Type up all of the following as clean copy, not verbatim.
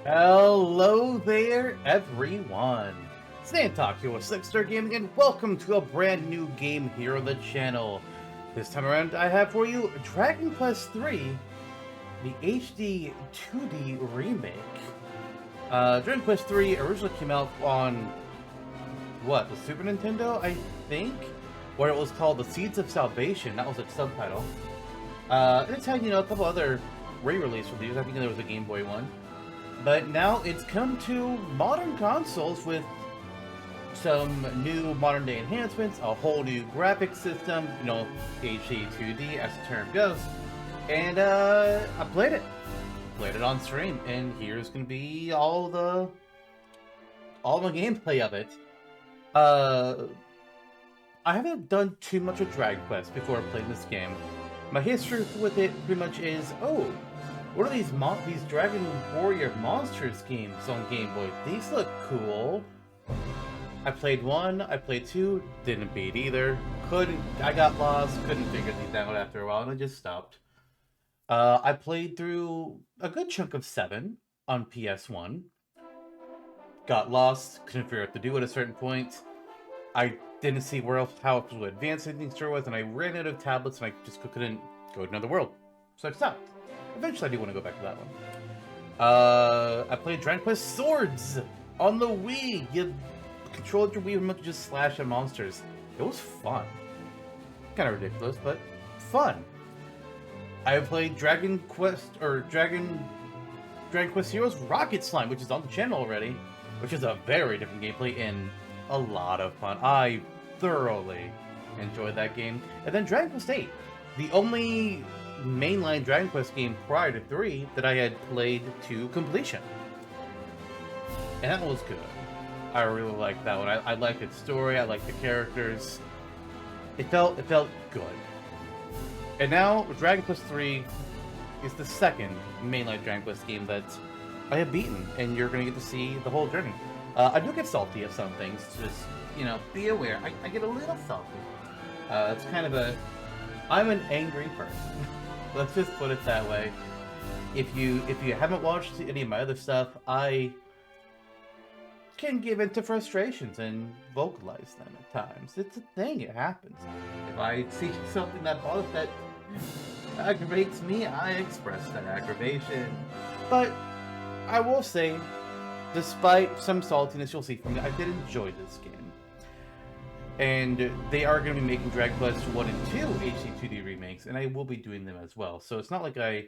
Hello there, everyone. Santok here with Sixteenth Gaming, and welcome to a brand new game here on the channel. This time around, I have for you Dragon Quest III, the HD-2D remake. Dragon Quest III originally came out on, what, the Super Nintendo, I think? Where it was called The Seeds of Salvation, that was its subtitle. And it's had, a couple other re-release reviews. I think there was a Game Boy one. But now it's come to modern consoles with some new modern day enhancements, a whole new graphics system, HD-2D as the term goes. And I played it. Played it on stream, and here's gonna be all the gameplay of it. I haven't done too much with Dragon Quest before I played this game. My history with it pretty much is, what are these Dragon Warrior Monsters games on Game Boy? These look cool. I played 1, I played 2, didn't beat either. I got lost, couldn't figure these out after a while, and I just stopped. I played through a good chunk of 7 on PS1. Got lost, couldn't figure out what to do at a certain point. I didn't see how to advance anything with, and I ran out of tablets, and I just couldn't go to another world. So I stopped. Eventually, I do want to go back to that one. I played Dragon Quest Swords on the Wii. You controlled your Wii remote to just slash at monsters. It was fun. Kind of ridiculous, but fun. I played Dragon Quest Heroes Rocket Slime, which is on the channel already, which is a very different gameplay and a lot of fun. I thoroughly enjoyed that game. And then Dragon Quest VIII, the only mainline Dragon Quest game prior to 3 that I had played to completion. And that was good. I really liked that one. I liked its story, I liked the characters. It felt good. And now Dragon Quest III is the second mainline Dragon Quest game that I have beaten, and you're gonna get to see the whole journey. I do get salty at some things, just, be aware. I get a little salty. It's kind of I'm an angry person. Let's just put it that way. If you haven't watched any of my other stuff, I can give into frustrations and vocalize them at times. It's a thing, it happens. If I see something that aggravates me, I express that aggravation. But I will say, despite some saltiness you'll see from me, I did enjoy this game. And they are going to be making Dragon Quest 1 and 2 HD-2D remakes, and I will be doing them as well. So it's not like I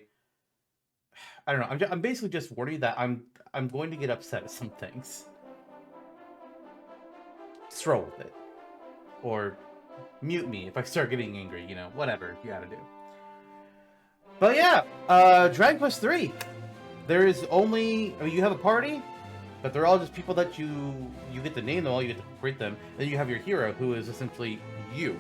don't know. I'm basically just warning you that I'm going to get upset at some things. Just roll with it, or mute me if I start getting angry. Whatever you gotta do. But yeah, Dragon Quest 3. There is only you have a party. But they're all just people that you get to name them all, you get to create them. Then you have your hero, who is essentially you.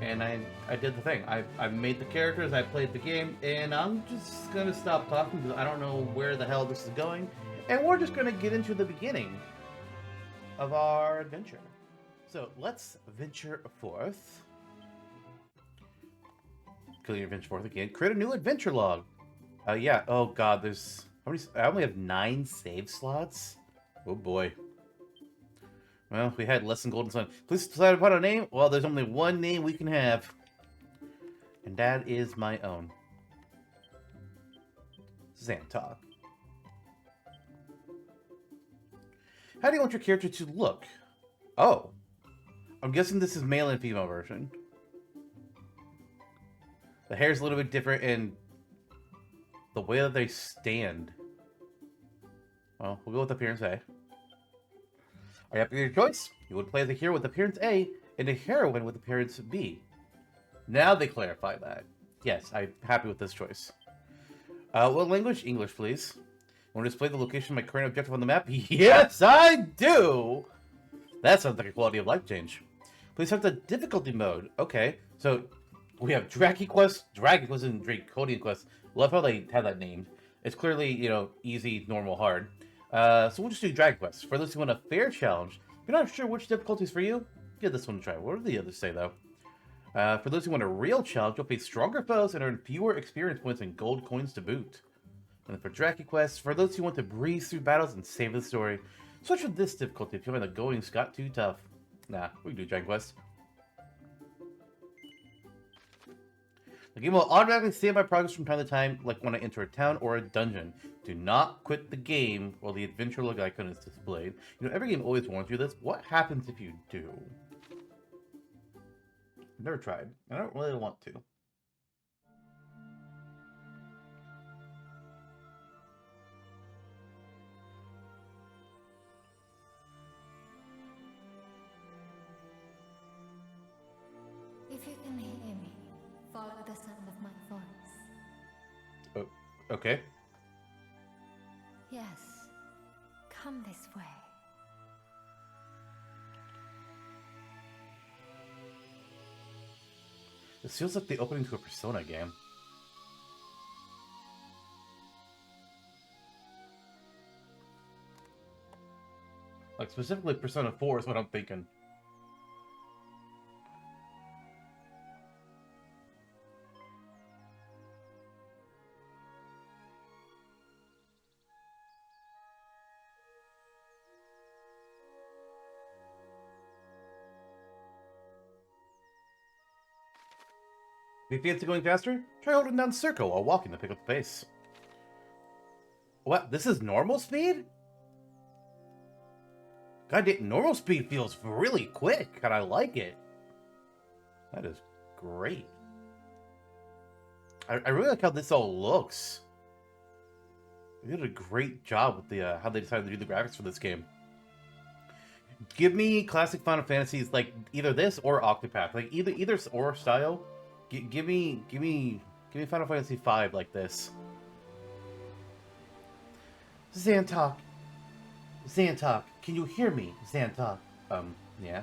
And I did the thing. I made the characters, I played the game, and I'm just going to stop talking because I don't know where the hell this is going. And we're just going to get into the beginning of our adventure. So let's venture forth. Kill your adventure forth again. Create a new adventure log. Yeah. Oh god, there's... How many? I only have 9 save slots? Oh boy. Well, we had less than Golden Sun. Please decide upon a name? Well, there's only one name we can have. And that is my own. Xantok. How do you want your character to look? Oh. I'm guessing this is male and female version. The hair's a little bit different and the way that they stand. Well, we'll go with appearance A. Are you happy with your choice? You would play the hero with appearance A and a heroine with appearance B. Now they clarify that. Yes, I'm happy with this choice. What language? English, please. Want to display the location of my current objective on the map? Yes, I do! That sounds like a quality of life change. Please select the difficulty mode. Okay, so we have Dragon Quest, and Draconian Quest. Love how they have that named. It's clearly, easy, normal, hard. So we'll just do Dragon Quest. For those who want a fair challenge, if you're not sure which difficulty is for you, give this one a try. What do the others say, though? For those who want a real challenge, you'll face stronger foes and earn fewer experience points and gold coins to boot. And for Draki Quest, for those who want to breeze through battles and save the story, switch with this difficulty if you find the going's got too tough. Nah, we can do Dragon Quest. The game will automatically save my progress from time to time, like when I enter a town or a dungeon. Do not quit the game while the adventure log icon is displayed. You know, every game always warns you this. What happens if you do? I've never tried. I don't really want to. If you can hear me, follow the sound of my voice. Oh, okay. Yes, come this way. This feels like the opening to a Persona game. Like, specifically Persona 4 is what I'm thinking. If you fancy going faster, try holding down circle while walking to pick up the pace. What? This is normal speed? God damn, normal speed feels really quick, and I like it. That is great. I really like how this all looks. They did a great job with the how they decided to do the graphics for this game. Give me classic Final Fantasies like either this or Octopath, like either or style. Give me Final Fantasy V like this. Xantok, can you hear me, Xantok? Yeah.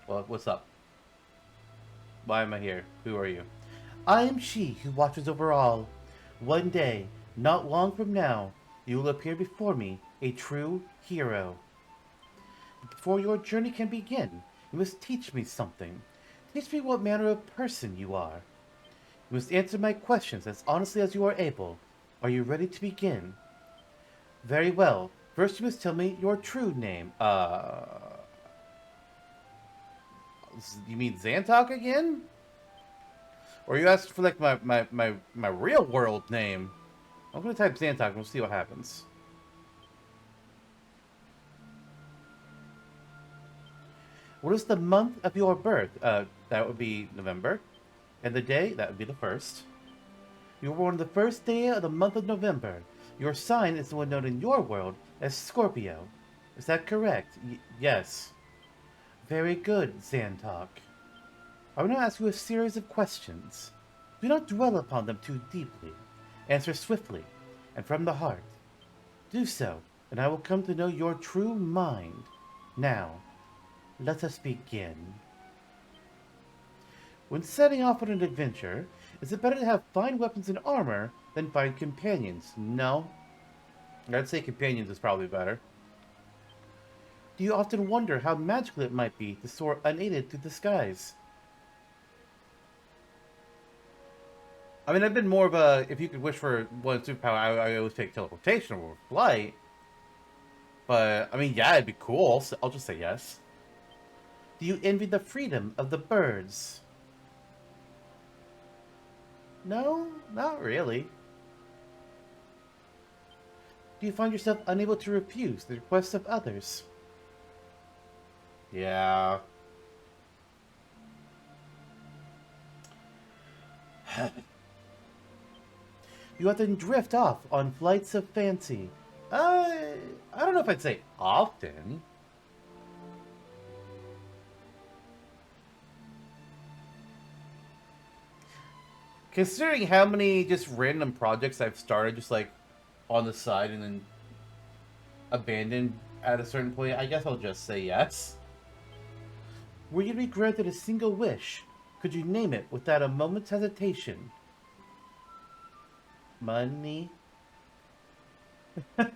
Well, what's up? Why am I here? Who are you? I am she who watches over all. One day, not long from now, you will appear before me, a true hero. But before your journey can begin, you must teach me something. Teach me what manner of person you are. You must answer my questions as honestly as you are able. Are you ready to begin? Very well. First you must tell me your true name. You mean Xantok again? Or you asked for like my real world name? I'm gonna type Xantok and we'll see what happens. What is the month of your birth? That would be November. And the day, that would be the 1st. You were born the first day of the month of November. Your sign is the one known in your world as Scorpio. Is that correct? Yes. Very good, Xantok. I will now ask you a series of questions. Do not dwell upon them too deeply. Answer swiftly, and from the heart. Do so, and I will come to know your true mind. Now, let us begin. When setting off on an adventure, is it better to have fine weapons and armor than fine companions? No. I'd say companions is probably better. Do you often wonder how magical it might be to soar unaided through the skies? I mean, I've been more of a, if you could wish for one superpower, I always take teleportation or flight. But, I mean, yeah, it'd be cool. So I'll just say yes. Do you envy the freedom of the birds? No, not really. Do you find yourself unable to refuse the requests of others? Yeah. You often drift off on flights of fancy. I don't know if I'd say often. Considering how many just random projects I've started just like on the side and then abandoned at a certain point, I guess I'll just say yes. Were you to be granted a single wish, could you name it without a moment's hesitation? Money? I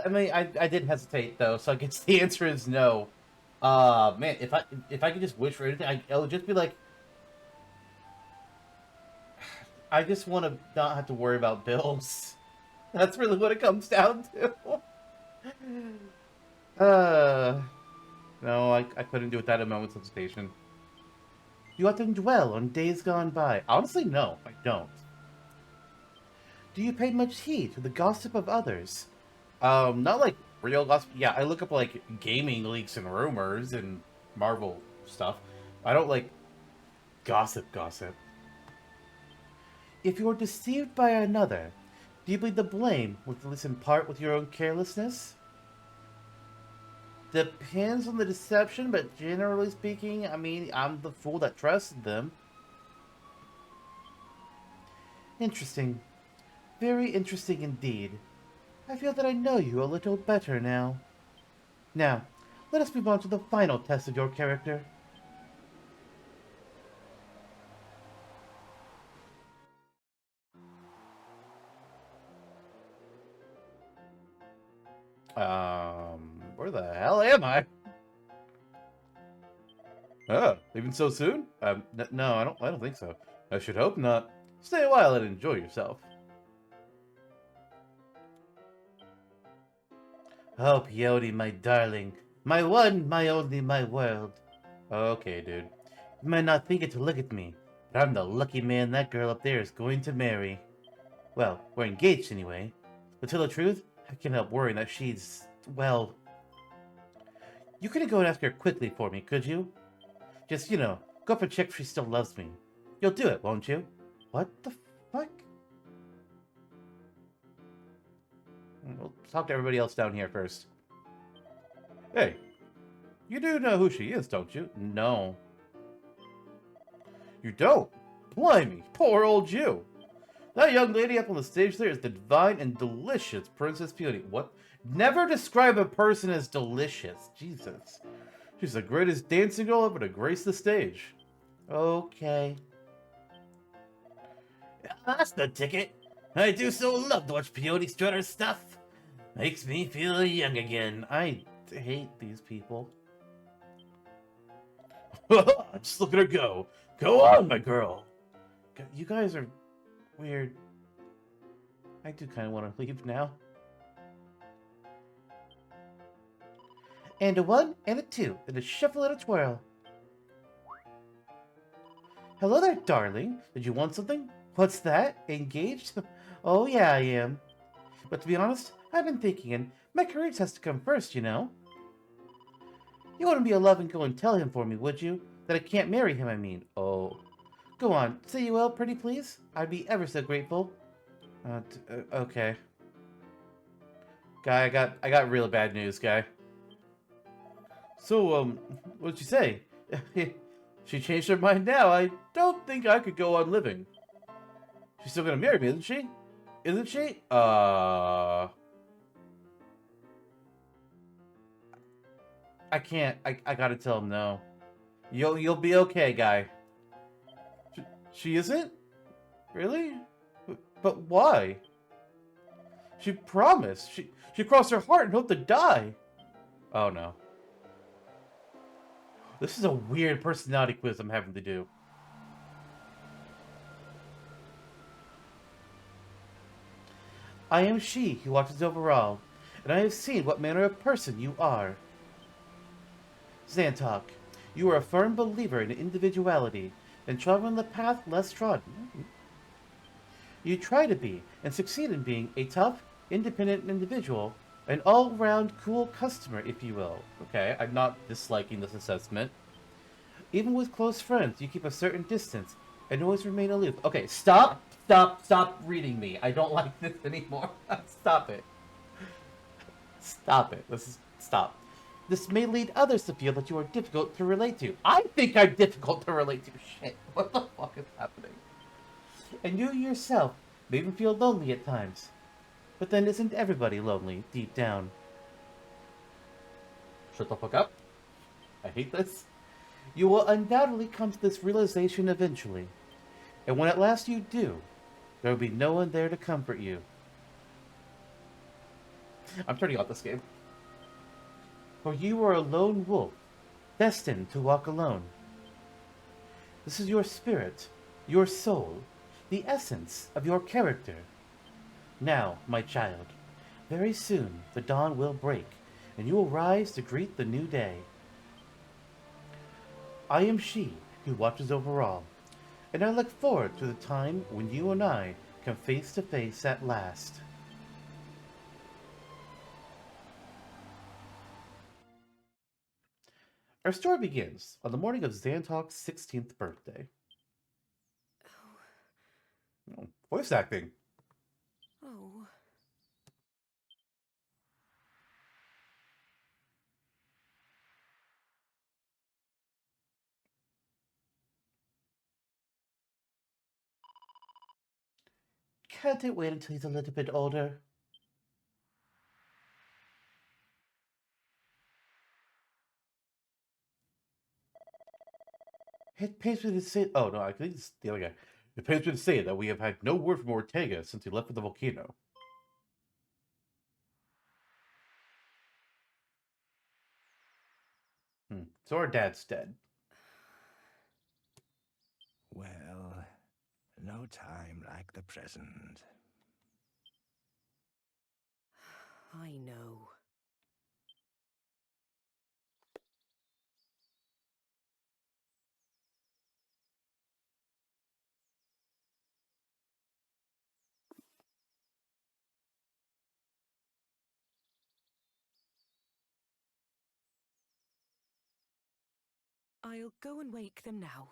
mean, I did hesitate though, so I guess the answer is no. Man, if I could just wish for anything, it would just be like, I just want to not have to worry about bills. That's really what it comes down to. No, I couldn't do it without a moment's hesitation. You often dwell on days gone by. Honestly, no, I don't. Do you pay much heed to the gossip of others? Not like real gossip. Yeah, I look up like gaming leaks and rumors and Marvel stuff. I don't like gossip. If you are deceived by another, do you believe the blame with this in part with your own carelessness? Depends on the deception, but generally speaking, I mean, I'm the fool that trusted them. Interesting. Very interesting indeed. I feel that I know you a little better now. Now, let us move on to the final test of your character. Where the hell am I? Even so soon? No, I don't think so. I should hope not. Stay a while and enjoy yourself. Oh, Peyote, my darling. My one, my only, my world. Okay, dude. You might not think it to look at me, but I'm the lucky man that girl up there is going to marry. Well, we're engaged anyway. But to tell the truth, I can't help worrying that she's, well... You couldn't go and ask her quickly for me, could you? Just, go up and check if she still loves me. You'll do it, won't you? What the fuck? We'll talk to everybody else down here first. Hey, you do know who she is, don't you? No. You don't? Blimey, poor old you. That young lady up on the stage there is the divine and delicious Princess Peony. What? Never describe a person as delicious. Jesus. She's the greatest dancing girl ever to grace the stage. Okay. That's the ticket. I do so love to watch Peony strut her stuff. Makes me feel young again. I hate these people. Just look at her go. Go on, my girl. You guys are weird. I do kind of want to leave now. And a 1 and a 2, and a shuffle and a twirl. Hello there, darling. Did you want something? What's that? Engaged? Oh yeah, I am. But to be honest, I've been thinking, and my courage has to come first, you know? You wouldn't be a love and go and tell him for me, would you? That I can't marry him, I mean. Oh. Go on, say you will, pretty please. I'd be ever so grateful. Okay. Guy, I got real bad news, guy. So, what'd she say? She changed her mind now. I don't think I could go on living. She's still gonna marry me, isn't she? Isn't she? I can't. I gotta tell him no. You'll be okay, guy. She isn't? Really? But why? She promised. She crossed her heart and hoped to die. Oh no. This is a weird personality quiz I'm having to do. I am she who watches over all, and I have seen what manner of person you are. Xantok, you are a firm believer in individuality, and travel the path less trodden. You try to be, and succeed in being, a tough, independent individual, an all-round cool customer, if you will. Okay, I'm not disliking this assessment. Even with close friends, you keep a certain distance, and always remain aloof. Okay, stop reading me. I don't like this anymore. Stop it. Stop it. Stop. This may lead others to feel that you are difficult to relate to. I think I'm difficult to relate to. Shit, what the fuck is happening? And you yourself may even feel lonely at times. But then isn't everybody lonely, deep down? Shut the fuck up. I hate this. You will undoubtedly come to this realization eventually. And when at last you do, there will be no one there to comfort you. I'm turning off this game. For you are a lone wolf, destined to walk alone. This is your spirit, your soul. the essence of your character. Now, my child, very soon the dawn will break, and you will rise to greet the new day. I am she who watches over all, and I look forward to the time when you and I come face to face at last. Our story begins on the morning of Xantok's 16th birthday. Oh, voice acting. Oh. Can't it wait until he's a little bit older? It pains me to say. Oh no, I think it's the other guy. It pains me to say that we have had no word from Ortega since he left for the volcano. So our dad's dead. Well, no time like the present. I know. I'll go and wake them now.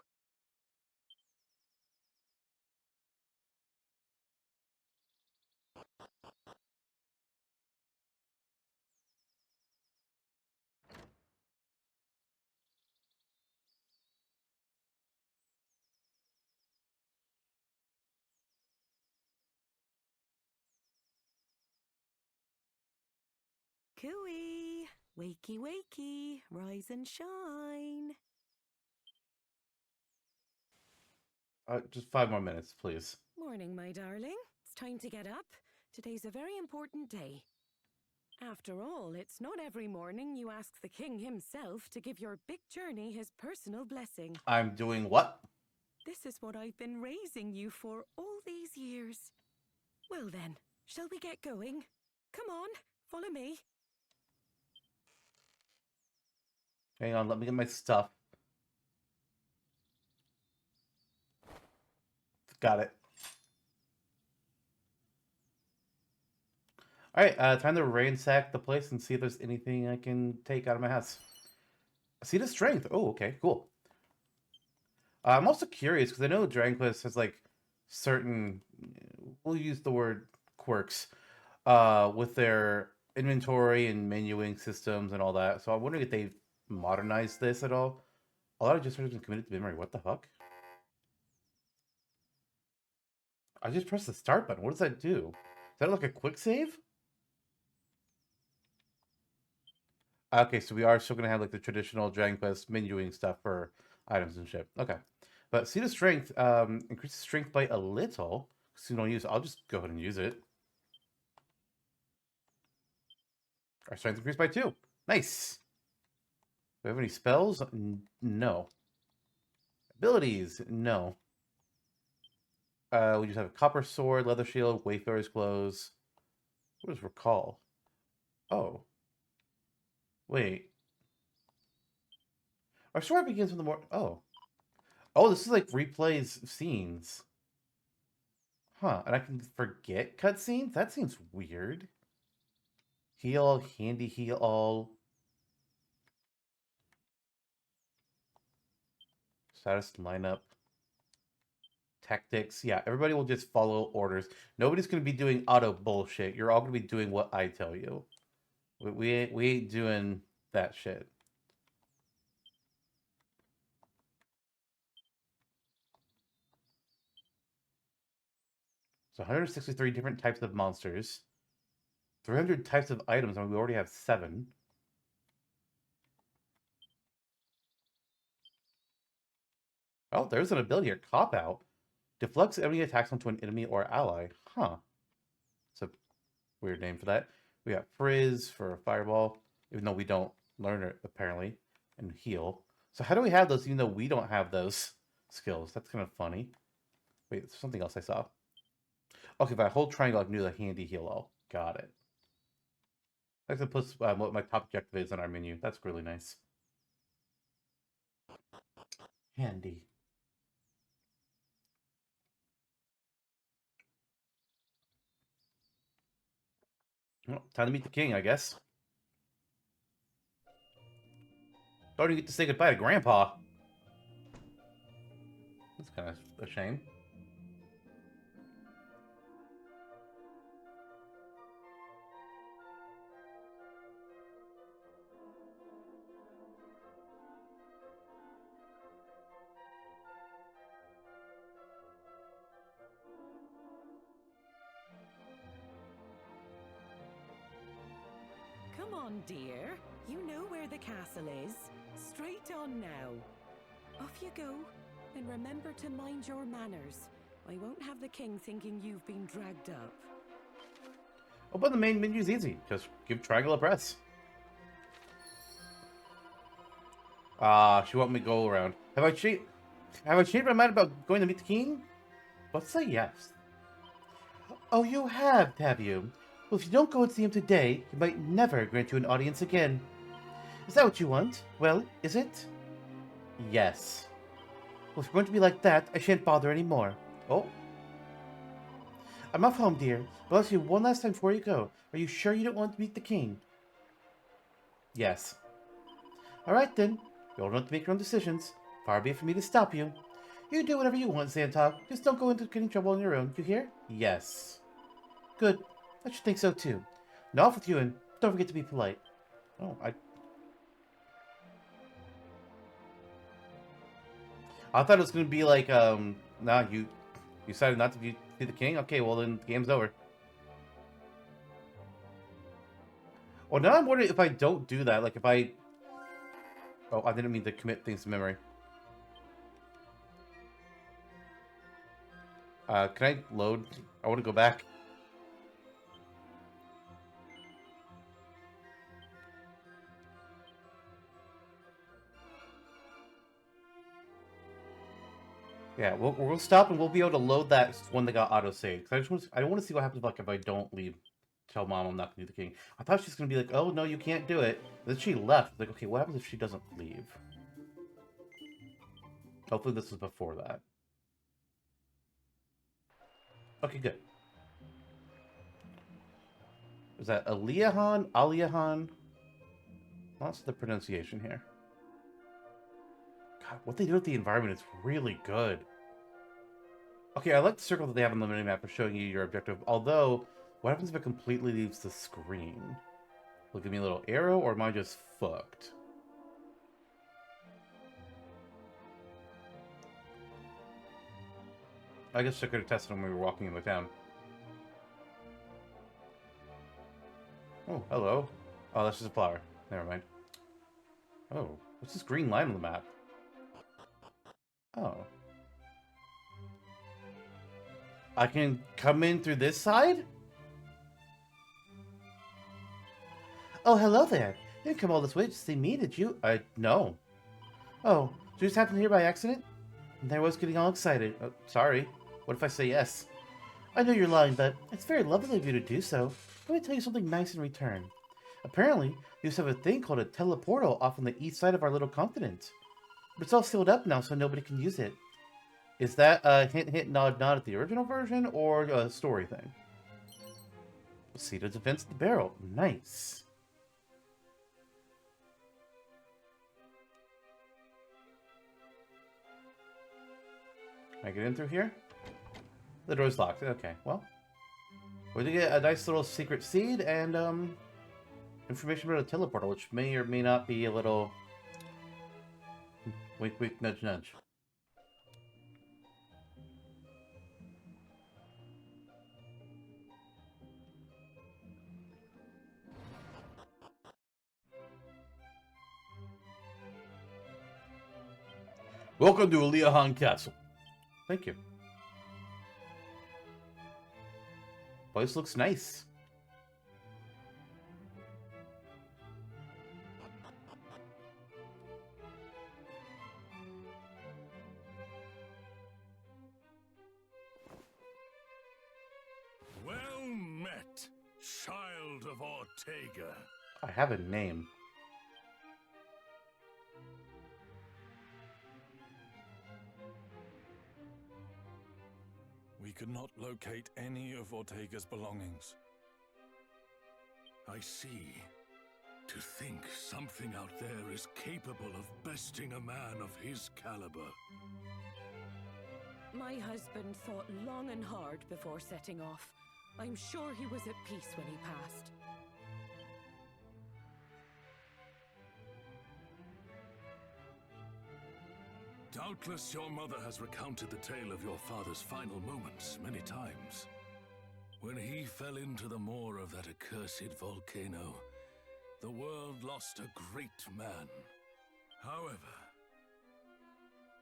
Cooey! Wakey, wakey! Rise and shine! Just 5 more minutes, please. Morning, my darling. It's time to get up. Today's a very important day. After all, it's not every morning you ask the king himself to give your big journey his personal blessing. I'm doing what? This is what I've been raising you for all these years. Well then, shall we get going? Come on, follow me. Hang on, let me get my stuff. Got it. Alright, time to ransack the place and see if there's anything I can take out of my house. See the strength. Oh, okay, cool. I'm also curious because I know Dranquist has like certain, we'll use the word quirks, with their inventory and menuing systems and all that. So I'm wondering if they've modernized this at all. A lot of just been committed to memory. What the fuck? I just pressed the start button. What does that do? Is that like a quick save? Okay, so we are still gonna have like the traditional Dragon Quest menuing stuff for items and shit. Okay, but see the strength increases strength by a little. So you don't use it. I'll just go ahead and use it. Our strength increased by 2. Nice. Do we have any spells? No. Abilities? No. We just have a copper sword, leather shield, wayfarer's clothes. What is recall? Oh. Wait. Our sword begins with the more. Oh. Oh, this is like replays scenes. Huh. And I can forget cutscenes? That seems weird. Heal, handy heal all. Status lineup. Tactics. Yeah, everybody will just follow orders. Nobody's going to be doing auto bullshit. You're all going to be doing what I tell you. We ain't doing that shit. So 163 different types of monsters. 300 types of items. I mean, we already have 7. Oh, there's an ability here. Cop out. Deflects enemy attacks onto an enemy or ally. Huh. It's a weird name for that. We got Frizz for a fireball, even though we don't learn it, apparently. And heal. So how do we have those even though we don't have those skills? That's kind of funny. Wait, there's something else I saw. Okay, if I hold triangle, I can do the handy heal all. Got it. I can put what my top objective is on our menu. That's really nice. Handy. Well, time to meet the king, I guess. Don't even get to say goodbye to Grandpa. That's kind of a shame. Come on, dear. You know where the castle is. Straight on now. Off you go. And remember to mind your manners. I won't have the king thinking you've been dragged up. Oh, but the main menu's easy. Just give triangle a press. She want me to go around. Have I changed my mind about going to meet the king? Let's say yes. Oh, you have you? Well, if you don't go and see him today, he might never grant you an audience again. Is that what you want? Well, is it? Yes. Well, if you're going to be like that, I shan't bother anymore. Oh. I'm off home, dear. But I'll ask you one last time before you go. Are you sure you don't want to meet the king? Yes. Alright then. You all don't have to make your own decisions. Far be it for me to stop you. You can do whatever you want, Xantog. Just don't go into getting trouble on your own. You hear? Yes. Good. I should think so too. Now off with you, and don't forget to be polite. Oh, I thought it was going to be like, nah, you decided not to be the king? Okay, well then the game's over. Well, now I'm wondering if I don't do that, like if I... Oh, I didn't mean to commit things to memory. Can I load? I want to go back. Yeah, we'll stop and we'll be able to load that one that got auto-saved. I don't want to see what happens like if I don't leave. Tell Mom I'm not going to do the king. I thought she's going to be like, oh, no, you can't do it. Then she left. Like, okay, what happens if she doesn't leave? Hopefully this is before that. Okay, good. Is that Aliahan? Aliahan? Lots of the pronunciation here. God, what they do with the environment is really good. Okay, I like the circle that they have on the minimap for showing you your objective. Although, what happens if it completely leaves the screen? Will it give me a little arrow, or am I just fucked? I guess I could have tested when we were walking in the town. Oh, hello. Oh, that's just a flower. Never mind. Oh, what's this green line on the map? Oh. I can come in through this side? Oh, hello there. You didn't come all this way to see me, did you? No. Oh, did you just happen here by accident? And there I was getting all excited. Oh, sorry. What if I say yes? I know you're lying, but it's very lovely of you to do so. Let me tell you something nice in return. Apparently, you have a thing called a teleportal off on the east side of our little continent. But it's all sealed up now, so nobody can use it. Is that a hint, hint, nod, nod at the original version, or a story thing? Seat of Defense of the Barrel. Nice. Can I get in through here? The door's locked. Okay, well. We did get a nice little secret seed and, information about a teleporter, which may or may not be a little... Wink, wink, nudge, nudge. Welcome to Aliahan Castle. Thank you. Place looks nice. of Ortega. I have a name. We could not locate any of Ortega's belongings. I see. To think something out there is capable of besting a man of his caliber. My husband thought long and hard before setting off. I'm sure he was at peace when he passed. Doubtless your mother has recounted the tale of your father's final moments many times. When he fell into the maw of that accursed volcano, the world lost a great man. However,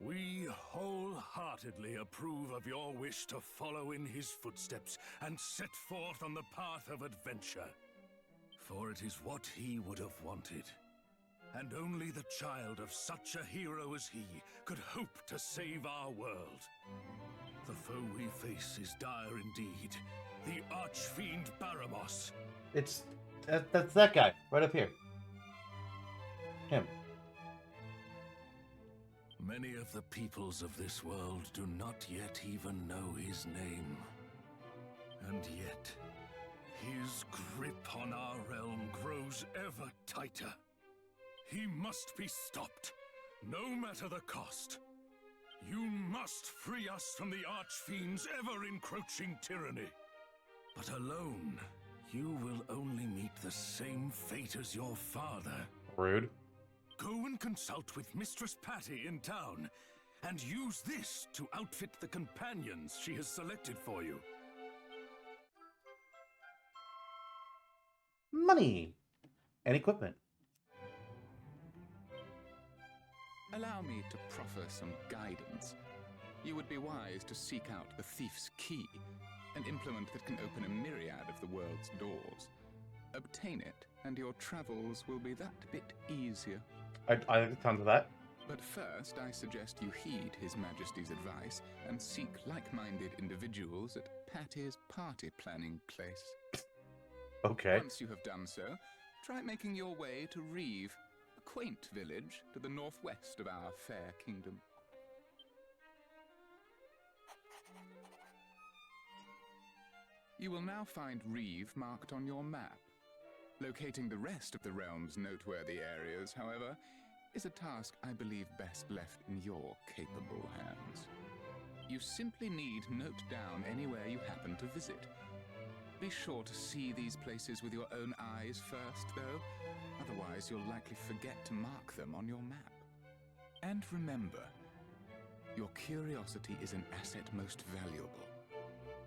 we wholeheartedly approve of your wish to follow in his footsteps and set forth on the path of adventure. For it is what he would have wanted. And only the child of such a hero as he could hope to save our world. The foe we face is dire indeed. The Archfiend Baramos. That's that guy, right up here. Him. Many of the peoples of this world do not yet even know his name. And yet, his grip on our realm grows ever tighter. He must be stopped, no matter the cost. You must free us from the Archfiend's ever-encroaching tyranny. But alone, you will only meet the same fate as your father. Rude. Go and consult with Mistress Patty in town, and use this to outfit the companions she has selected for you. Money and equipment. Allow me to proffer some guidance. You would be wise to seek out the thief's key, an implement that can open a myriad of the world's doors. Obtain it, and your travels will be that bit easier. I like the sound of that. But first, I suggest you heed His Majesty's advice and seek like-minded individuals at Patty's party planning place. Okay. Once you have done so, try making your way to Reeve, a quaint village to the northwest of our fair kingdom. You will now find Reeve marked on your map. Locating the rest of the realm's noteworthy areas, however, is a task I believe best left in your capable hands. You simply need note down anywhere you happen to visit. Be sure to see these places with your own eyes first, though. Otherwise, you'll likely forget to mark them on your map. And remember, your curiosity is an asset most valuable.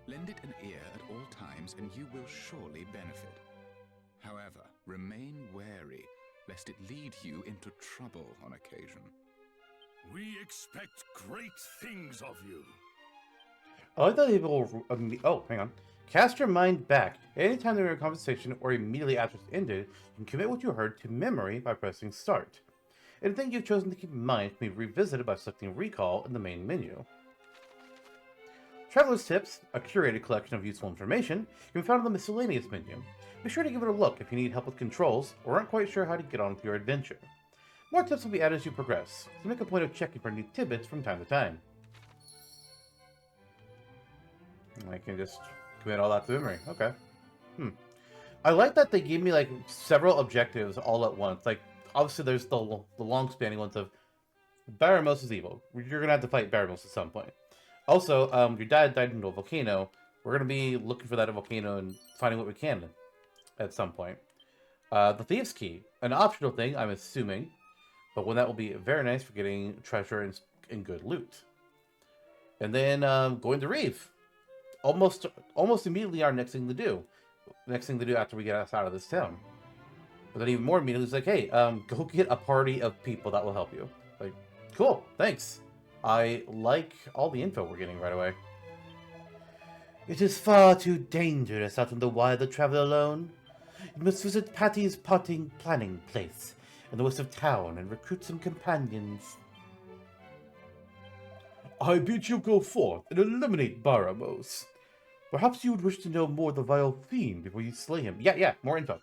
Lend it an ear at all times, and you will surely benefit. However, remain wary, lest it lead you into trouble on occasion. We expect great things of you. I like that people. Oh, hang on. Cast your mind back. Anytime during a conversation or immediately after it's ended, you can commit what you heard to memory by pressing start. Anything you've chosen to keep in mind can be revisited by selecting recall in the main menu. Traveler's Tips, a curated collection of useful information, can be found in the miscellaneous menu. Be sure to give it a look if you need help with controls or aren't quite sure how to get on with your adventure. More tips will be added as you progress, so make a point of checking for new tidbits from time to time. I can just commit all that to memory. Okay. I like that they gave me like several objectives all at once. Like, obviously there's the long-spanning ones of Baramos is evil. You're gonna have to fight Baramos at some point. Also, your dad died in a volcano. We're gonna be looking for that volcano and finding what we can at some point. The Thieves' Key, an optional thing, I'm assuming, but one that will be very nice for getting treasure and good loot. And then going to Reeve. Almost immediately our next thing to do. Next thing to do after we get us out of this town. But then even more immediately, it's like, hey, go get a party of people that will help you. Like, cool, thanks. I like all the info we're getting right away. It is far too dangerous out in the wild to travel alone. You must visit Patty's party planning place in the west of town and recruit some companions. I bid you go forth and eliminate Baramos. Perhaps you would wish to know more of the vile fiend before you slay him. Yeah, more info.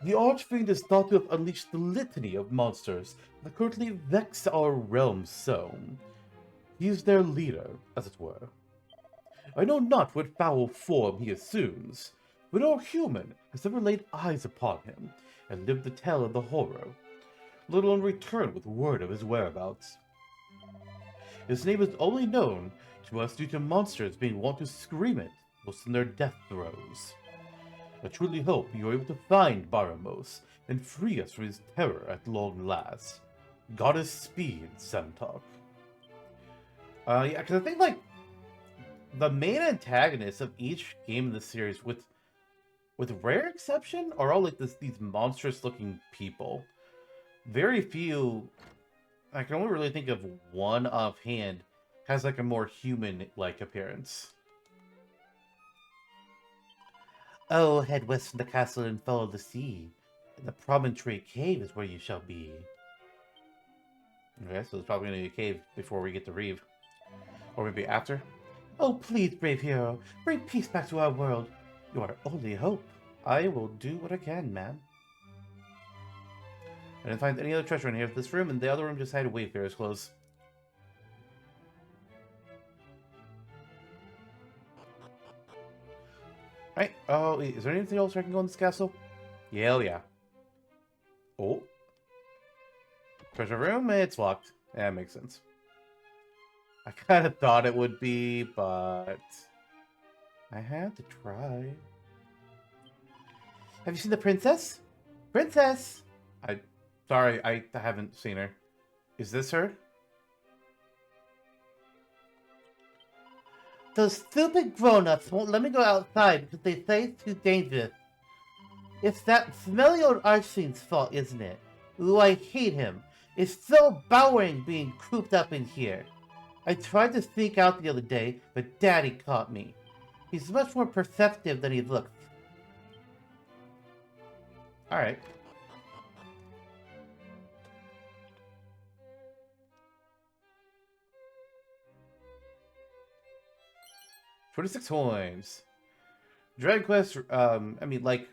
The Archfiend is thought to have unleashed the litany of monsters that currently vex our realm so. He is their leader, as it were. I know not what foul form he assumes, but no human has ever laid eyes upon him and lived to tell of the horror, let alone return with word of his whereabouts. His name is only known to us due to monsters being wont to scream it most in their death throes. I truly hope you are able to find Baramos and free us from his terror at long last. Goddess Speed, Samtalk. Yeah, because I think, like, the main antagonists of each game in the series, with rare exception, are all like these monstrous-looking people. Very few... I can only really think of one offhand has like a more human-like appearance. Oh, head west from the castle and follow the sea. The promontory cave is where you shall be. Okay, so there's probably going to be a cave before we get to Reeve. Or maybe after. Oh, please, brave hero, bring peace back to our world. You are our only hope. I will do what I can, ma'am. I didn't find any other treasure in here. This room and the other room just had wayfarers' clothes. Right. Oh, wait, is there anything else I can go in this castle? Yeah. Oh. Treasure room? It's locked. Yeah, that makes sense. I kind of thought it would be, but I had to try. Have you seen the princess? Princess! Sorry, I haven't seen her. Is this her? Those stupid grown-ups won't let me go outside because they say it's too dangerous. It's that smelly old Archfiend's fault, isn't it? Ooh, I hate him. It's so boring being cooped up in here. I tried to sneak out the other day, but Daddy caught me. He's much more perceptive than he looks. Alright. $26 coins. Dragon Quest, I mean, like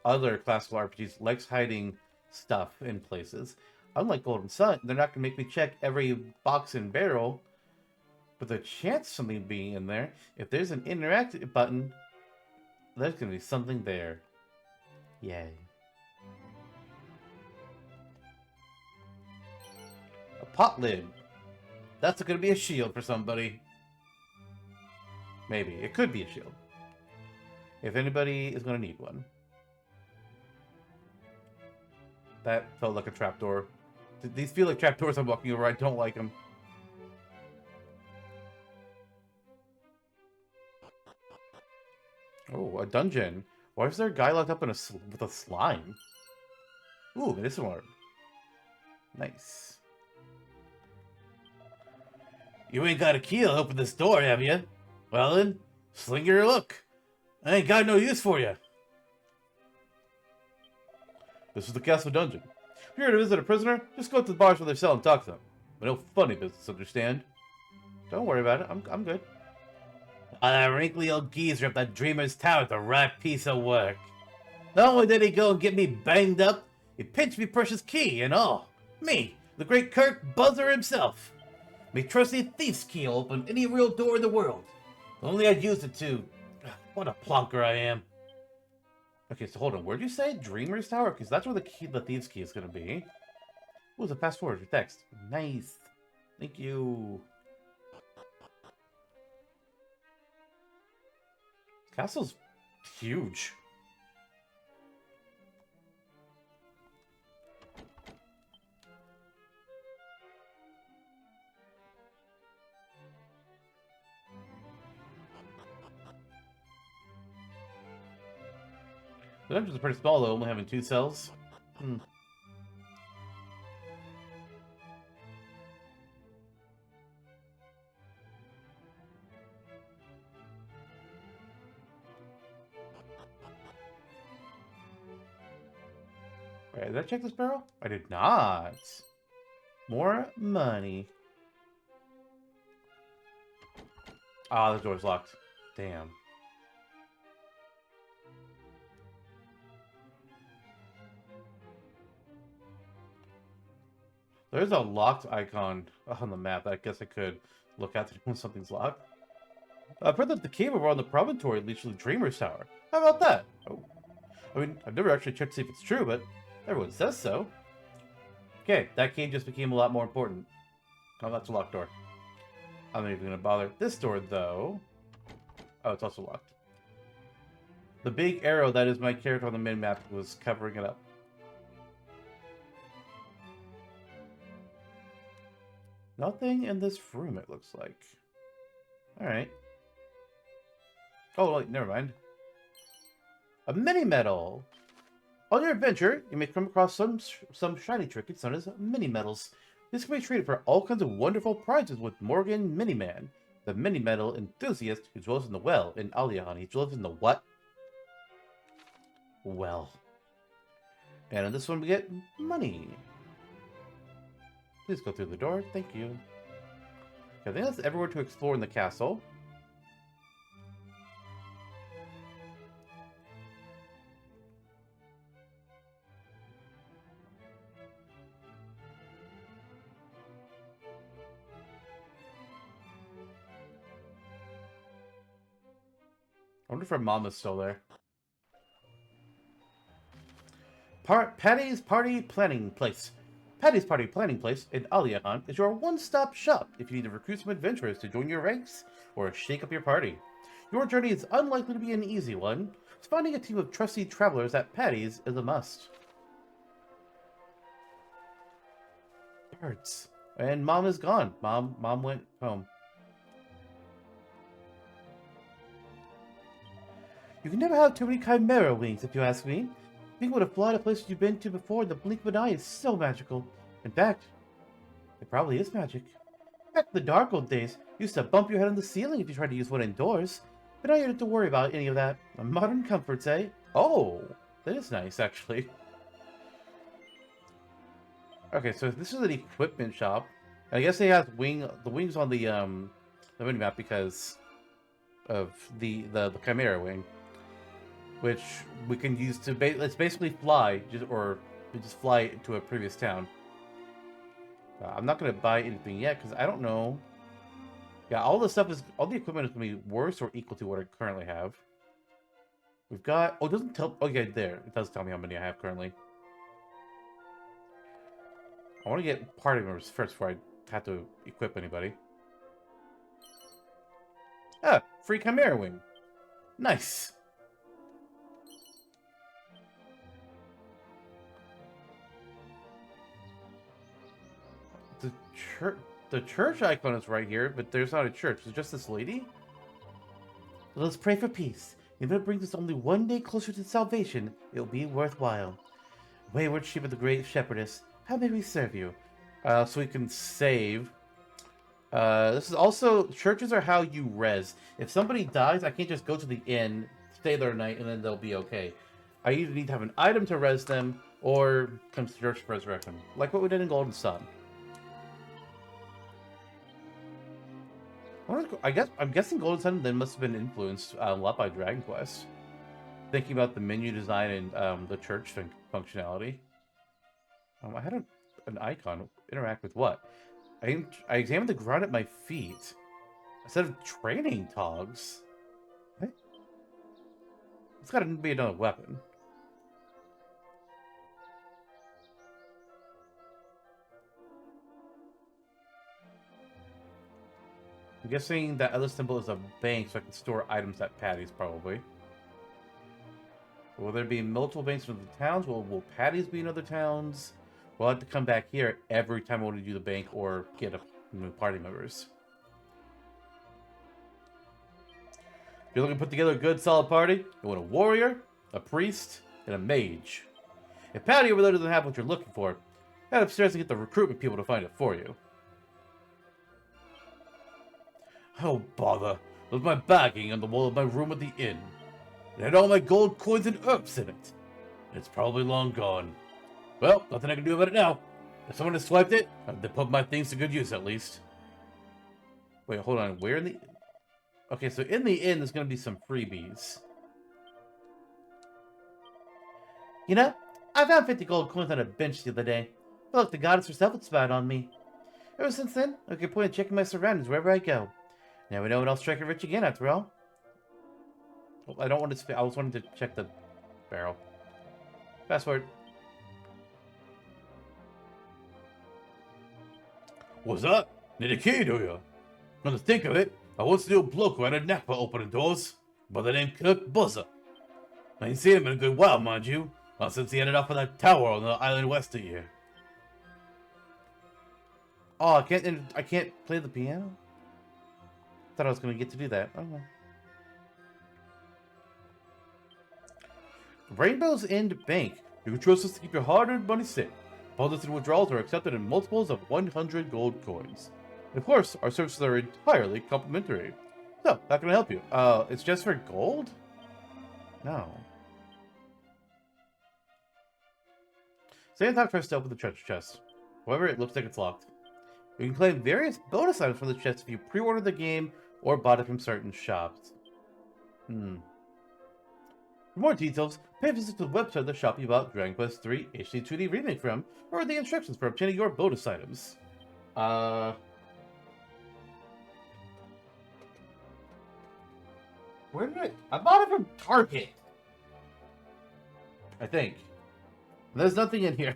other classical RPGs, likes hiding stuff in places. Unlike Golden Sun, they're not going to make me check every box and barrel, but the chance of something being in there, if there's an interact button, there's going to be something there. Yay. A pot lid. That's going to be a shield for somebody. Maybe. It could be a shield. If anybody is going to need one. That felt like a trapdoor. These feel like trapdoors I'm walking over. I don't like them. Oh, a dungeon. Why is there a guy locked up in with a slime? Ooh, medicinal herb. Nice. You ain't got a key to open this door, have you? Well then, sling your look. I ain't got no use for you. This is the castle dungeon. If you're here to visit a prisoner, just go to the bars where they sell and talk to them. But no funny business, understand? Don't worry about it. I'm good. That wrinkly old geezer up that Dreamer's Tower is a rat piece of work. Not only did he go and get me banged up, he pinched me precious key and all. Me, the great Kirk Buzzer himself. Me trusty thief's key will open any real door in the world. If only I'd used it to. What a plonker I am. Okay, so hold on. Where'd you say? Dreamer's Tower? Because that's where the thief's key is going to be. Ooh, the fast forward for text. Nice. Thank you. Castle's huge. The dungeons are pretty small though, only having 2 cells. Wait, did I check this barrel? I did not. More money. Ah, the door's locked. Damn. There's a locked icon on the map. I guess I could look at when something's locked. I've heard that the cave around the promontory leads to the Dreamer's Tower. How about that? Oh. I mean, I've never actually checked to see if it's true, but everyone says so. Okay, that cave just became a lot more important. Oh, that's a locked door. I'm not even going to bother. This door, though... Oh, it's also locked. The big arrow that is my character on the mini-map was covering it up. Nothing in this room, it looks like. Alright. Oh, wait, never mind. A mini-medal! On your adventure, you may come across some shiny trinkets known as mini-medals. This can be traded for all kinds of wonderful prizes with Morgan Miniman, the mini-medal enthusiast who dwells in the well in Aliahan. He dwells in the what? Well. And in this one we get money. Please go through the door. Thank you. Okay, I think that's everywhere to explore in the castle. I wonder if her mom is still there. Patty's Party Planning Place. Patty's Party Planning Place in Aliahan is your one-stop shop if you need to recruit some adventurers to join your ranks or shake up your party. Your journey is unlikely to be an easy one, so finding a team of trusty travelers at Patty's is a must. Birds. And Mom is gone. Mom went home. You can never have too many chimera wings, if you ask me. Being able to fly to places you've been to before in the blink of an eye is so magical. In fact, it probably is magic. Back in the dark old days, you used to bump your head on the ceiling if you tried to use one indoors. But now you don't have to worry about any of that. Modern comforts, eh? Oh, that is nice, actually. Okay, so this is an equipment shop. I guess they have the wings on the minimap because of the chimera wing, which we can use to let's basically fly, just fly to a previous town. I'm not gonna buy anything yet because I don't know. Yeah, all the equipment is gonna be worse or equal to what I currently have. We've got. Oh, it doesn't tell. Okay, there it does tell me how many I have currently. I want to get party members first before I have to equip anybody. Ah, free chimera wing. Nice. The church icon is right here, but there's not a church. It's just this lady. Let us pray for peace. If it brings us only one day closer to salvation, it will be worthwhile. Wayward sheep of the great shepherdess, how may we serve you? So we can save. This is also, churches are how you res. If somebody dies, I can't just go to the inn, stay there a night, and then they'll be okay. I either need to have an item to res them, or come to church for resurrection, like what we did in Golden Sun. I'm guessing Golden Sun then must have been influenced a lot by Dragon Quest. Thinking about the menu design and the church functionality. I had an icon. Interact with what? I examined the ground at my feet. Instead of training togs. What? It's gotta be another weapon. I'm guessing that other symbol is a bank, so I can store items at Patty's, probably. Will there be multiple banks in other towns? Will Patty's be in other towns? We'll have to come back here every time I want to do the bank or get new party members. If you're looking to put together a good, solid party, you want a warrior, a priest, and a mage. If Patty over there doesn't have what you're looking for, head upstairs and get the recruitment people to find it for you. Oh, bother. There's my bagging on the wall of my room at the inn. It had all my gold coins and herbs in it. It's probably long gone. Well, nothing I can do about it now. If someone has swiped it, they put my things to good use at least. Wait, hold on. Where in the... Okay, so in the end, there's going to be some freebies. You know, I found 50 gold coins on a bench the other day. But look, the goddess herself had spied on me. Ever since then, I get point of checking my surroundings wherever I go. Never know when I'll strike it rich again, after all. Well, I don't want to... I was wanting to check the barrel. Fast forward. What's that? Need a key, do you? Come to think of it, I once knew a bloke who had a knack for opening doors, by the name Kirk Buzzer. I ain't seen him in a good while, mind you, not since he ended up in that tower on the island west of here. Oh, I can't play the piano? Thought I was gonna get to do that. Oh well. Rainbow's End Bank. You can trust us to keep your hard-earned money safe. Deposits and withdrawals are accepted in multiples of 100 gold coins. And of course, our services are entirely complimentary. So, how can I help you? It's just for gold? No. Stay on top first to open the treasure chest. However, it looks like it's locked. You can claim various bonus items from the chest if you pre-order the game or bought it from certain shops. For more details, pay a visit to the website of the shop you bought Dragon Quest III HD-2D Remake from, or read the instructions for obtaining your bonus items. Where did I bought it from Target. I think. There's nothing in here.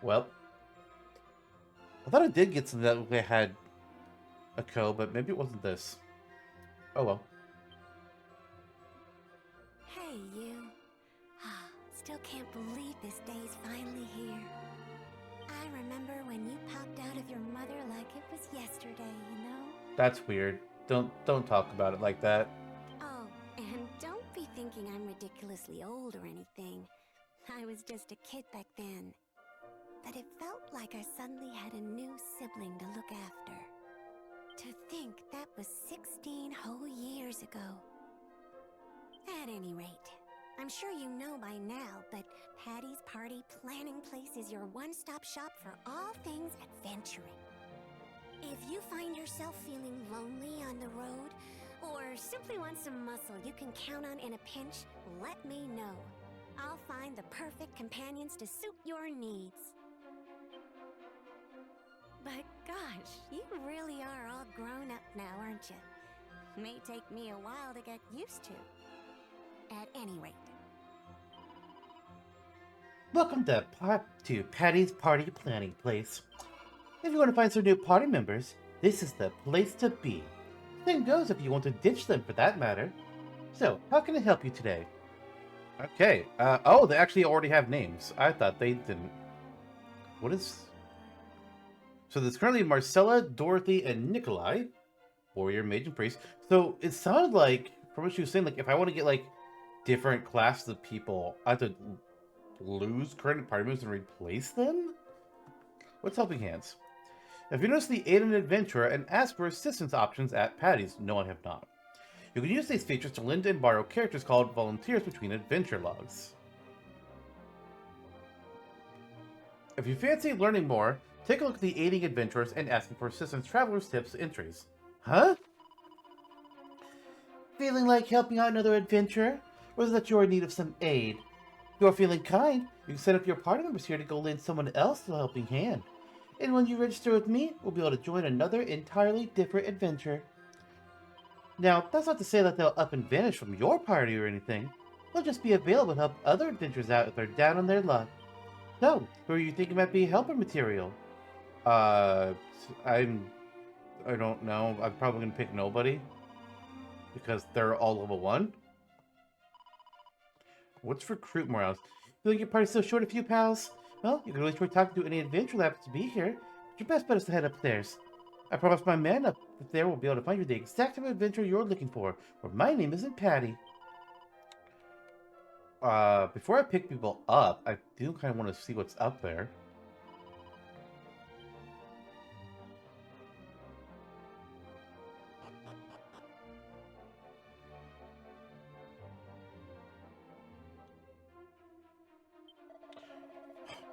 Well, I thought I did get something that I had a code, but maybe it wasn't this. Oh well. Hey, you. Still can't believe this day's finally here. I remember when you popped out of your mother like it was yesterday, you know? That's weird. Don't talk about it like that. Oh, and don't be thinking I'm ridiculously old or anything. I was just a kid back then. But it felt like I suddenly had a new sibling to look after. To think that was 16 whole years ago. At any rate, I'm sure you know by now, but Patty's Party Planning Place is your one-stop shop for all things adventuring. If you find yourself feeling lonely on the road, or simply want some muscle you can count on in a pinch, let me know. I'll find the perfect companions to suit your needs. But gosh, you really are all grown up now, aren't you? May take me a while to get used to. At any rate. Welcome to Patty's Party Planning Place. If you want to find some new party members, this is the place to be. Same goes if you want to ditch them for that matter. So, how can I help you today? Okay, oh, they actually already have names. I thought they didn't. What is... So there's currently Marcella, Dorothy, and Nikolai. Warrior, Mage, and Priest. So it sounded like, from what she was saying, like if I want to get like different classes of people, I have to lose current party members and replace them? What's Helping Hands? If you notice the Aid an Adventurer and ask for assistance options at Patty's, no, I have not. You can use these features to lend and borrow characters called volunteers between adventure logs. If you fancy learning more, take a look at the Aiding Adventurers and asking for assistance travelers, tips, entries. Huh? Feeling like helping out another adventurer? Or is that you're in need of some aid? If you're feeling kind, you can set up your party members here to go lend someone else a helping hand. And when you register with me, we'll be able to join another entirely different adventure. Now, that's not to say that they'll up and vanish from your party or anything. They'll just be available to help other adventurers out if they're down on their luck. So, who are you thinking might be helper material? I don't know. I'm probably gonna pick nobody. Because they're all level 1. What's recruit morale? Feel like your party's still short a few pals? Well, you can always try talking to any adventurer that happens to be here. But your best bet is to head upstairs. I promise my man up there will be able to find you the exact type of adventure you're looking for, or my name isn't Patty. Before I pick people up, I do kind of want to see what's up there.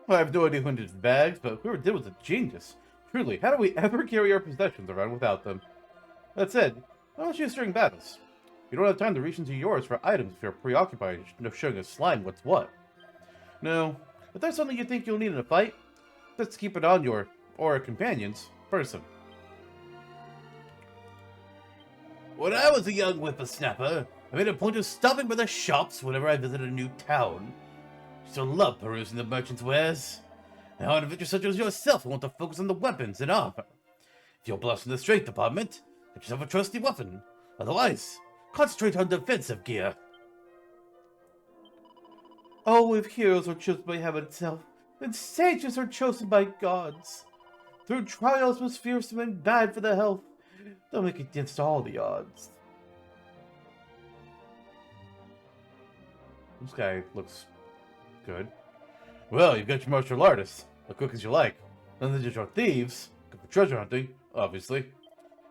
I have no idea who did the bags, but whoever did was a genius. Truly, how do we ever carry our possessions around without them? That said, how much use during battles? You don't have time to reach into yours for items if you're preoccupied showing a slime what's what. No, if there's something you think you'll need in a fight, let's keep it on your, or a companion's, person. When I was a young whippersnapper, I made a point of stopping by the shops whenever I visited a new town. I used to love perusing the merchants' wares. Now, an adventurer such as yourself will want to focus on the weapons and armor. If you're blessed in the strength department, get yourself a trusty weapon. Otherwise, concentrate on defensive gear. Oh, if heroes are chosen by heaven itself, then sages are chosen by gods. Through trials most fearsome and bad for the health, they'll make against all the odds. This guy looks good. Well, you've got your martial artists, as quick as you like. Then there's your thieves, good for treasure hunting, obviously.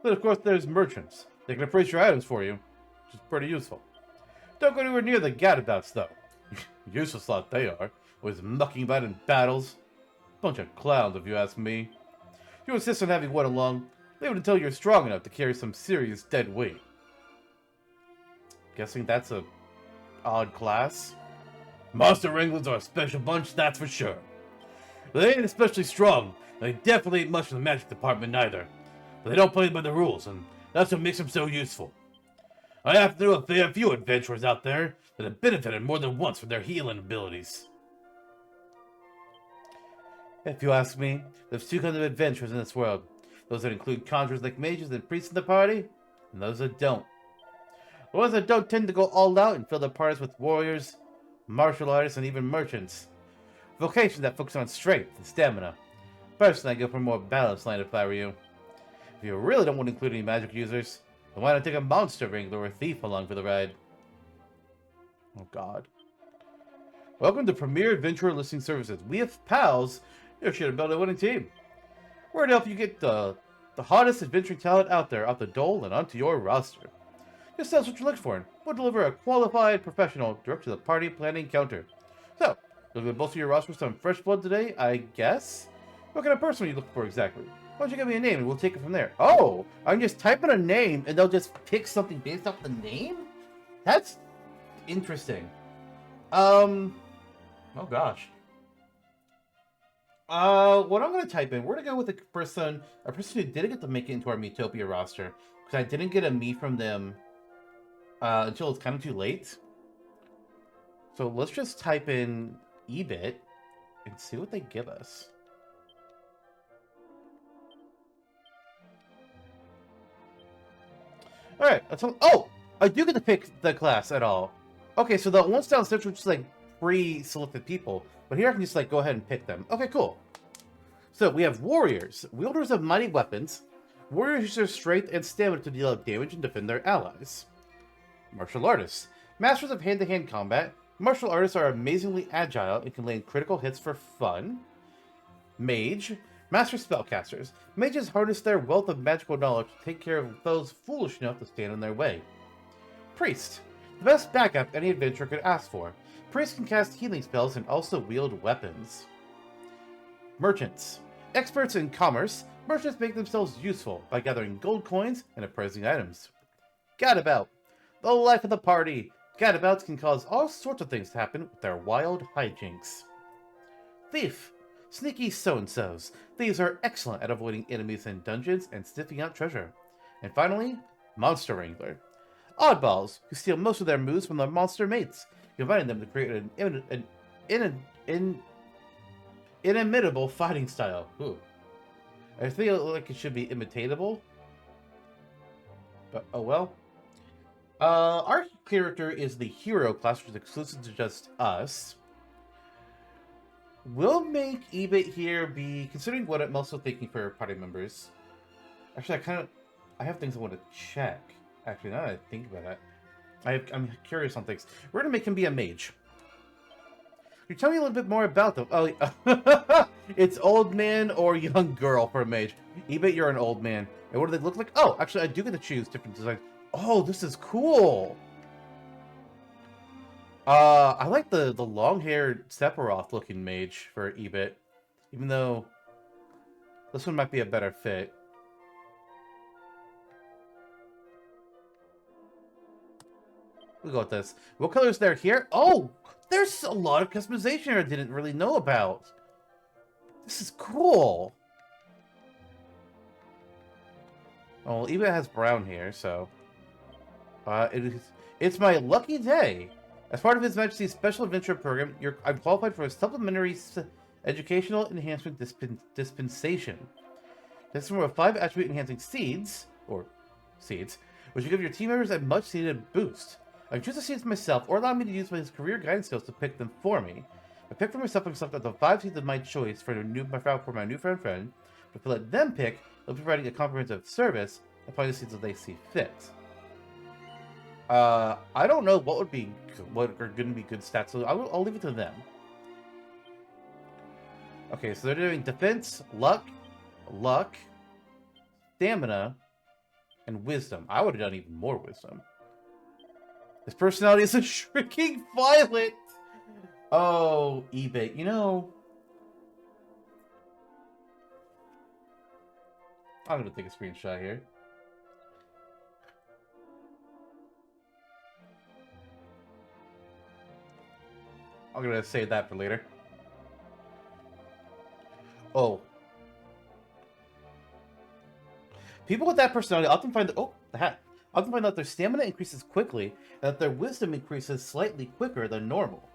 Then of course there's merchants. They can appraise your items for you, which is pretty useful. Don't go anywhere near the gadabouts though. Useless lot they are, always mucking about in battles. Bunch of clowns if you ask me. If you insist on having one along, they would until you're strong enough to carry some serious dead weight. Guessing that's a odd class. Monster Wranglers are a special bunch, that's for sure. They ain't especially strong, and they definitely ain't much in the magic department neither. But they don't play by the rules, and that's what makes them so useful. I have to know a fair few adventurers out there that have benefited more than once from their healing abilities. If you ask me, there's two kinds of adventurers in this world. Those that include conjurers like mages and priests in the party, and those that don't. The ones that don't tend to go all out and fill their parties with warriors, martial artists, and even merchants. Vocations that focus on strength and stamina. Personally, I go for a more balanced line if I were you. If you really don't want to include any magic users, then why not take a monster wrangler or a thief along for the ride? Oh god. Welcome to Premier Adventurer Listing Services. We have pals. You're sure to build a winning team. We're to help you get the hottest adventuring talent out there off the dole and onto your roster. Just tell us what you look for, and we'll deliver a qualified professional direct to the party planning counter. So, you'll give both of your rosters some fresh blood today, I guess? What kind of person are you looking for exactly? Why don't you give me a name and we'll take it from there? Oh, I can just type in a name and they'll just pick something based off the name? That's interesting. Oh gosh. What I'm going to type in, we're going to go with a person who didn't get to make it into our Metopia roster. Because I didn't get a me from them until it's kind of too late. So let's just type in EBIT and see what they give us. Alright, oh! I do get to pick the class at all. Okay, so the ones downstairs were just like pre-selected people. But here I can just like go ahead and pick them. Okay, cool. So we have warriors, wielders of mighty weapons. Warriors use their strength and stamina to deal out damage and defend their allies. Martial artists, masters of hand-to-hand combat. Martial artists are amazingly agile and can land critical hits for fun. Mage, master spellcasters. Mages harness their wealth of magical knowledge to take care of foes foolish enough to stand in their way. Priest, the best backup any adventurer could ask for. Priests can cast healing spells and also wield weapons. Merchants. Experts in commerce, merchants make themselves useful by gathering gold coins and appraising items. Gadabout. The life of the party. Gadabouts can cause all sorts of things to happen with their wild hijinks. Thief. Sneaky so-and-sos. Thieves are excellent at avoiding enemies in dungeons and sniffing out treasure. And finally, Monster Wrangler. Oddballs, who steal most of their moves from their monster mates, combining them to create an inimitable fighting style. Ooh. I feel like it should be imitatable. But, oh well. Our character is the hero class, which is exclusive to just us. We'll make EBIT here be, considering what I'm also thinking for party members. Actually, I have things I want to check. Actually, now that I think about it, I'm curious on things. We're going to make him be a mage. Can you tell me a little bit more about them? Oh, it's old man or young girl for a mage. EBIT, you're an old man. And what do they look like? Oh, actually, I do get to choose different designs. Oh, this is cool. I like the long-haired Sephiroth looking mage for Ebit, even though this one might be a better fit. We'll go with this. What color is there here? Oh, there's a lot of customization I didn't really know about. This is cool. Oh, well, Ebit has brown hair, so it's my lucky day. As part of His Majesty's Special Adventure Program, I'm qualified for a supplementary educational enhancement dispensation. This is from 5 attribute enhancing seeds, which will give your team members a much needed boost. I can choose the seeds myself, or allow me to use my career guidance skills to pick them for me. If I pick for myself, I can select up to 5 seeds of my choice for my newfound friend. But if I let them pick, they'll be providing a comprehensive service, applying the seeds that they see fit. I don't know what are going to be good stats, so I'll leave it to them. Okay, so they're doing defense, luck, stamina, and wisdom. I would have done even more wisdom. His personality is a shrinking violet. Oh, Ebit, you know, I'm gonna take a screenshot here. I'm gonna save that for later. Oh. People with that personality often find that, often find that their stamina increases quickly, and that their wisdom increases slightly quicker than normal.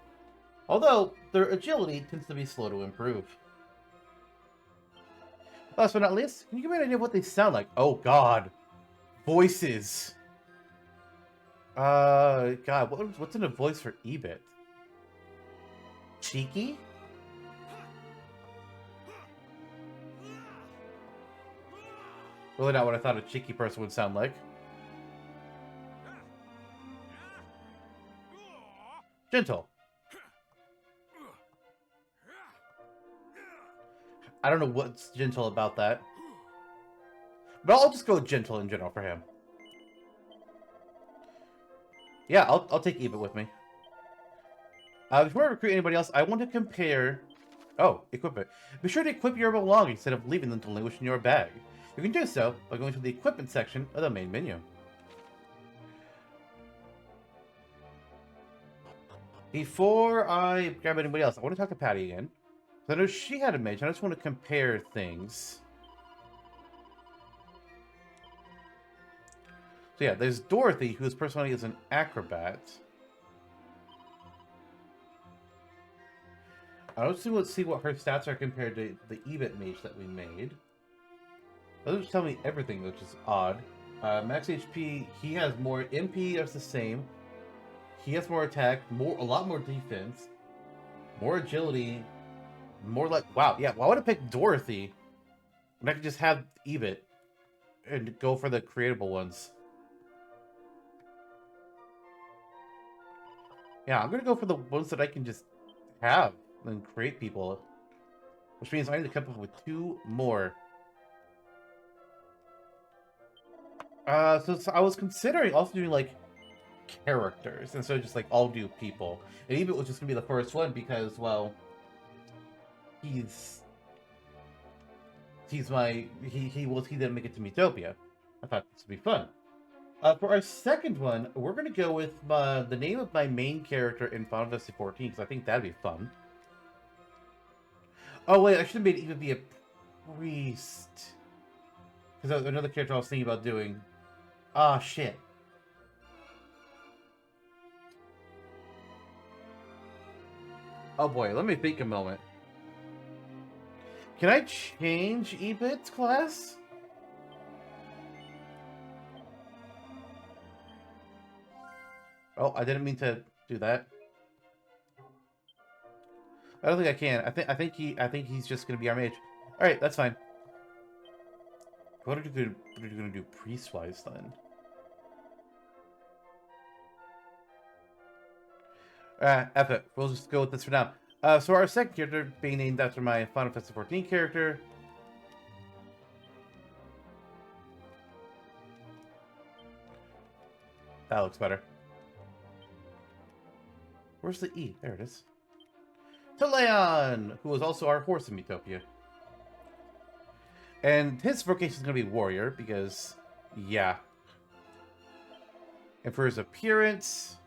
Although, their agility tends to be slow to improve. Last but not least, can you give me an idea of what they sound like? Oh god. Voices. God, what's in a voice for Ebit? Cheeky? Really not what I thought a cheeky person would sound like. Gentle. I don't know what's gentle about that. But I'll just go gentle in general for him. Yeah, I'll take Ebit with me. Before I recruit anybody else, I want to compare... Oh, equipment. Be sure to equip your belongings instead of leaving them to languish in your bag. You can do so by going to the equipment section of the main menu. Before I grab anybody else, I want to talk to Patty again. I know she had a mage, I just want to compare things. So yeah, there's Dorothy, whose personality is an acrobat. I just want to see what her stats are compared to the Ebit mage that we made. It doesn't tell me everything, which is odd. Max HP, he has more. MP is the same. He has more attack, a lot more defense, more agility, more like... Wow, yeah, why would I pick Dorothy when I could just have Ebit and go for the creatable ones? Yeah, I'm gonna go for the ones that I can just have and create people. Which means I need to come up with 2 more. So I was considering also doing, like, characters, instead of just, like, all do people. And Ebit was just gonna be the first one because, well, he didn't make it to Metopia. I thought this would be fun. For our second one, we're gonna go with the name of my main character in Final Fantasy XIV, because I think that'd be fun. Oh wait, I should have made Ebit be a priest. Because that was another character I was thinking about doing. Ah, shit. Oh boy, let me think a moment. Can I change Ebit's class? Oh, I didn't mean to do that. I don't think I can. I think he's just gonna be our mage. All right, that's fine. What are you gonna do priest-wise then? F it. We'll just go with this for now. So our second character being named after my Final Fantasy XIV character. That looks better. Where's the E? There it is. To Leon, who is also our horse in Utopia. And his vocation is going to be warrior, because, yeah. And for his appearance...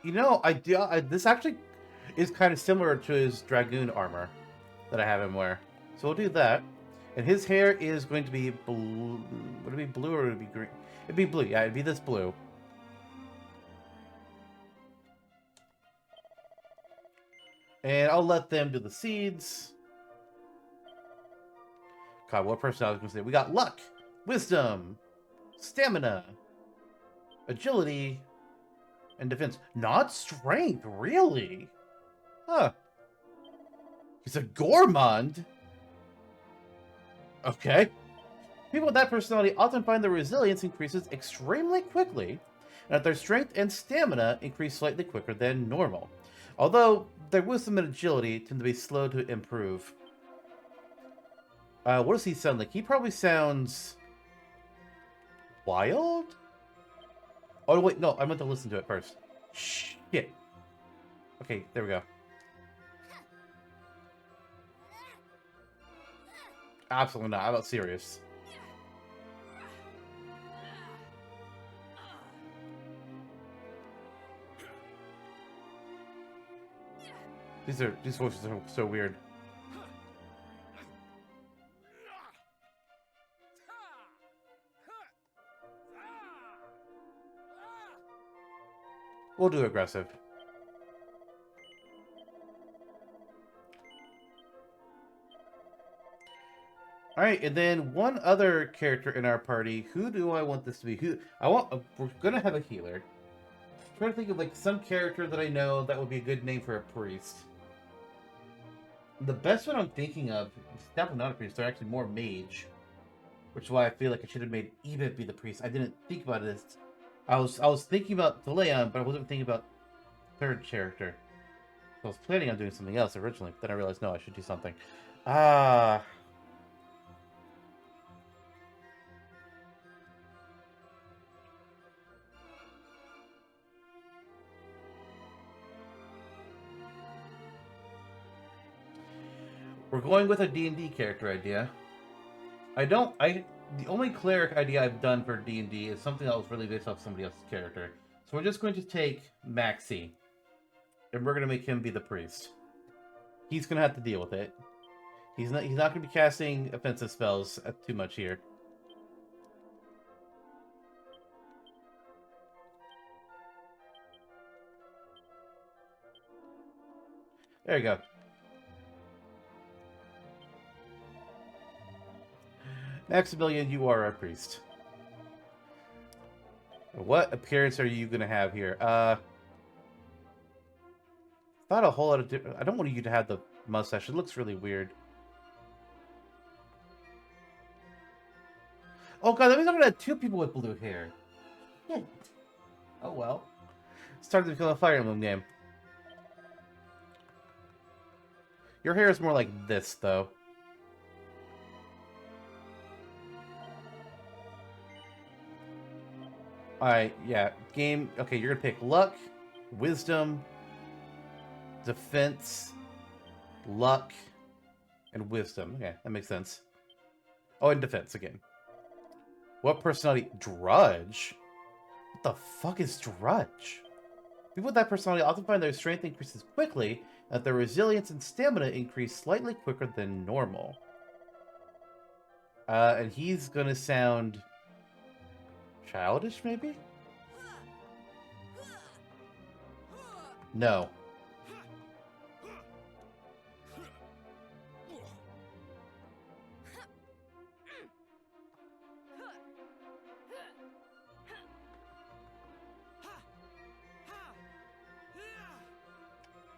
you know, this actually is kind of similar to his dragoon armor that I have him wear. So we'll do that. And his hair is going to be blue. Would it be blue or would it be green? It'd be blue. Yeah, it'd be this blue. And I'll let them do the seeds. God, what personality was going to say? We got luck, wisdom, stamina, agility, and defense. Not strength, really? Huh. He's a gourmand? Okay. People with that personality often find their resilience increases extremely quickly, and that their strength and stamina increase slightly quicker than normal. Although, their wisdom and agility tend to be slow to improve. What does he sound like? He probably sounds... wild? Oh, wait, no, I meant to listen to it first. Shit. Okay, there we go. Absolutely not. How about serious? These voices are so weird. We'll do aggressive. Alright, and then one other character in our party. Who do I want this to be? We're gonna have a healer. I'm trying to think of like some character that I know that would be a good name for a priest. The best one I'm thinking of is definitely not a priest. They're actually more mage, which is why I feel like I should have made Eva be the priest. I didn't think about this. I was thinking about the Leon, but I wasn't thinking about third character. I was planning on doing something else originally, but then I realized no, I should do something. We're going with a D&D character idea. The only cleric idea I've done for D&D is something that was really based off somebody else's character. So we're just going to take Maxie, and we're going to make him be the priest. He's going to have to deal with it. He's not going to be casting offensive spells too much here. There you go. Maximilian, you are our priest. What appearance are you going to have here? Not a whole lot of different... I don't want you to have the mustache. It looks really weird. Oh god, that means I'm going to have two people with blue hair. Oh well. It's time to become a Fire Emblem game. Your hair is more like this, though. Alright, yeah. Game. Okay, you're gonna pick luck, wisdom, defense, luck, and wisdom. Okay, that makes sense. Oh, and defense again. What personality? Drudge? What the fuck is Drudge? People with that personality often find their strength increases quickly, and that their resilience and stamina increase slightly quicker than normal. And he's gonna sound... childish, maybe? No.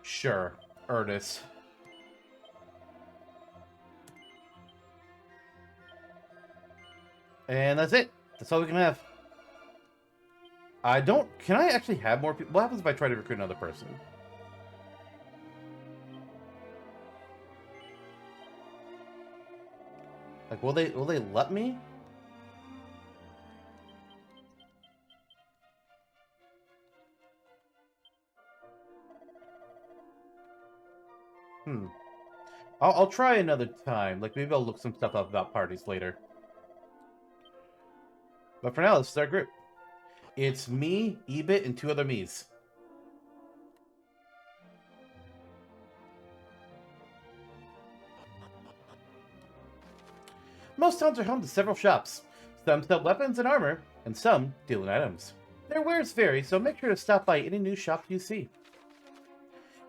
Sure, Ernest. And that's it. That's all we can have. Can I actually have more people? What happens if I try to recruit another person? Like, will they let me? I'll try another time. Like, maybe I'll look some stuff up about parties later. But for now, this is our group. It's me, Ebit, and 2 other me's. Most towns are home to several shops. Some sell weapons and armor, and some deal in items. Their wares vary, so make sure to stop by any new shop you see.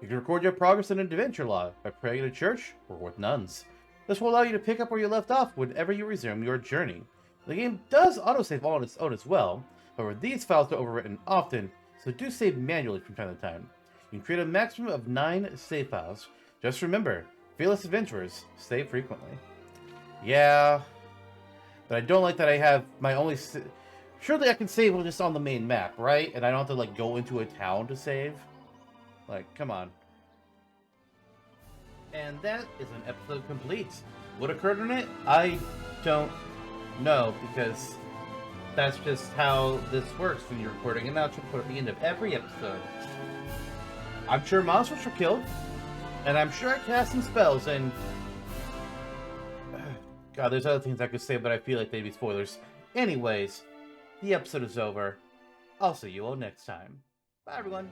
You can record your progress in an adventure log by praying at a church or with nuns. This will allow you to pick up where you left off whenever you resume your journey. The game does autosave all on its own as well, however these files are overwritten often, so do save manually from time to time. You can create a maximum of 9 save files. Just remember, fearless adventurers save frequently. Yeah, but I don't like that I have my only... Surely I can save just on the main map, right? And I don't have to, like, go into a town to save? Like, come on. And that is an episode complete. What occurred in it? I don't know, because that's just how this works when you're recording, and that's what I put at the end of every episode. I'm sure monsters were killed, and I'm sure I cast some spells, and... God, there's other things I could say, but I feel like they'd be spoilers. Anyways, the episode is over. I'll see you all next time. Bye, everyone.